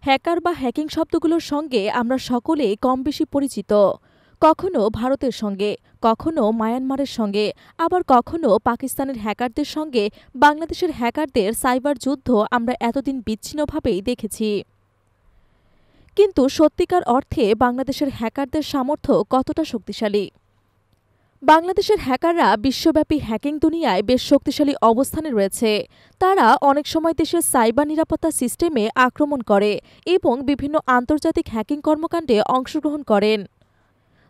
Hacker বা hacking শব্দগুলোর সঙ্গে আমরা সকলেই কম বেশি পরিচিত। কখনো ভারতের সঙ্গে, কখনো মায়ানমারের সঙ্গে, আবার কখনো পাকিস্তানের হ্যাকারদের সঙ্গে বাংলাদেশের হ্যাকারদের সাইবার যুদ্ধ আমরা এতদিন বিচ্ছিন্নভাবেই দেখেছি। কিন্তু সত্যিকার অর্থে বাংলাদেশের হ্যাকারদের সামর্থ্য কতটা শক্তিশালী? বাংলাদেশের হ্যাকাররা বিশ্বব্যাপী হ্যাকিং দুনিয়ায় বেশ শক্তিশালী অবস্থানে রয়েছে। তারা অনেক সময় দেশের সাইবার নিরাপত্তা সিস্টেমে আক্রমণ করে এবং বিভিন্ন আন্তর্জাতিক হ্যাকিং কর্মকাণ্ডে অংশগ্রহণ করেন।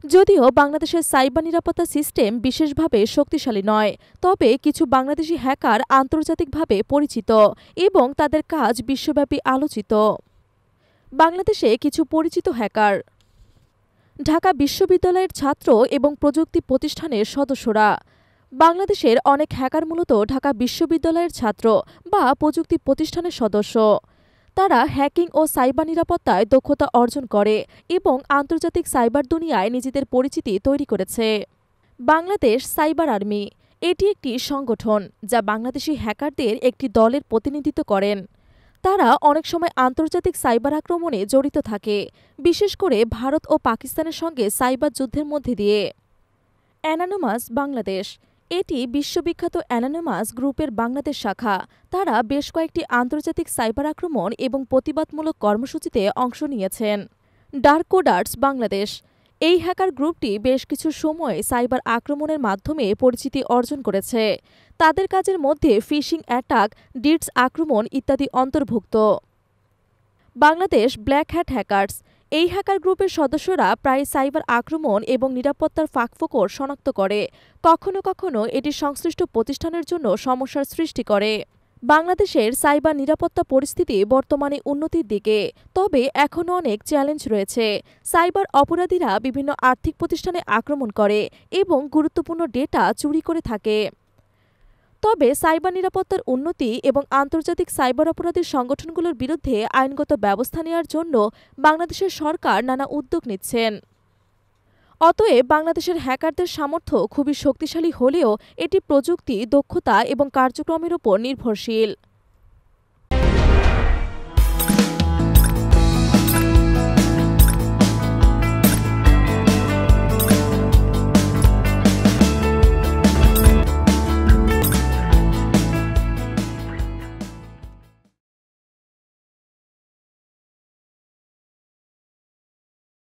যদিও বাংলাদেশের সাইবার নিরাপত্তা সিস্টেম বিশেষভাবে শক্তিশালী নয়, তবে কিছু বাংলাদেশি হ্যাকার আন্তর্জাতিকভাবে পরিচিত এবং তাদের কাজ বিশ্বব্যাপী আলোচিত। বাংলাদেশে কিছু পরিচিত হ্যাকার: ঢাকা বিশ্ববিদ্যালয়ের ছাত্র এবং প্রযুক্তি প্রতিষ্ঠানের সদস্যরা। বাংলাদেশের অনেক হ্যাকার মূলত ঢাকা বিশ্ববিদ্যালয়ের ছাত্র বা প্রযুক্তি প্রতিষ্ঠানের সদস্য। তারা হ্যাকিং ও সাইবার নিরাপত্তায় দক্ষতা অর্জন করে এবং আন্তর্জাতিক সাইবার দুনিয়ায় নিজেদের পরিচিতি তৈরি করেছে। বাংলাদেশ সাইবার আর্মি এটি একটি সংগঠন যা বাংলাদেশি হ্যাকারদের একটি দলের প্রতিনিধিত্ব করেন। তারা অনেক সময় আন্তর্জাতিক সাইবার আক্রমণে জড়িত থাকে, বিশেষ করে ভারত ও পাকিস্তানের সঙ্গে সাইবার যুদ্ধের মধ্যে দিয়ে। অ্যানোনিমাস বাংলাদেশ এটি বিশ্ববিখ্যাত অ্যানোনিমাস গ্রুপের বাংলাদেশ শাখা। তারা বেশ কয়েকটি আন্তর্জাতিক সাইবার আক্রমণ এবং প্রতিবাদমূলক কর্মসূচিতে অংশ নিয়েছেন। ডার্ক কোডার্স বাংলাদেশ এই হ্যাকার গ্রুপটি বেশ কিছু সময় সাইবার আক্রমণের মাধ্যমে পরিচিতি অর্জন করেছে। তাদের কাজের মধ্যে ফিশিং অ্যাটাক, ডিডস আক্রমণ ইত্যাদি অন্তর্ভুক্ত। বাংলাদেশ ব্ল্যাক হ্যাট হ্যাকার্স এই হ্যাকার গ্রুপের সদস্যরা প্রায় সাইবার আক্রমণ এবং নিরাপত্তার ফাঁকফোকর শনাক্ত করে। কখনো কখনো এটি সংশ্লিষ্ট প্রতিষ্ঠানের জন্য সমস্যার সৃষ্টি করে। বাংলাদেশের সাইবার নিরাপত্তা পরিস্থিতি বর্তমানে উন্নতির দিকে, তবে এখনও অনেক চ্যালেঞ্জ রয়েছে। সাইবার অপরাধীরা বিভিন্ন আর্থিক প্রতিষ্ঠানে আক্রমণ করে এবং গুরুত্বপূর্ণ ডেটা চুরি করে থাকে। তবে সাইবার নিরাপত্তার উন্নতি এবং আন্তর্জাতিক সাইবার অপরাধীর সংগঠনগুলোর বিরুদ্ধে আইনগত ব্যবস্থা নেওয়ার জন্য বাংলাদেশের সরকার নানা উদ্যোগ নিচ্ছেন। অতএব বাংলাদেশের হ্যাকারদের সামর্থ্য খুবই শক্তিশালী হলেও এটি প্রযুক্তি, দক্ষতা এবং কার্যক্রমের উপর নির্ভরশীল।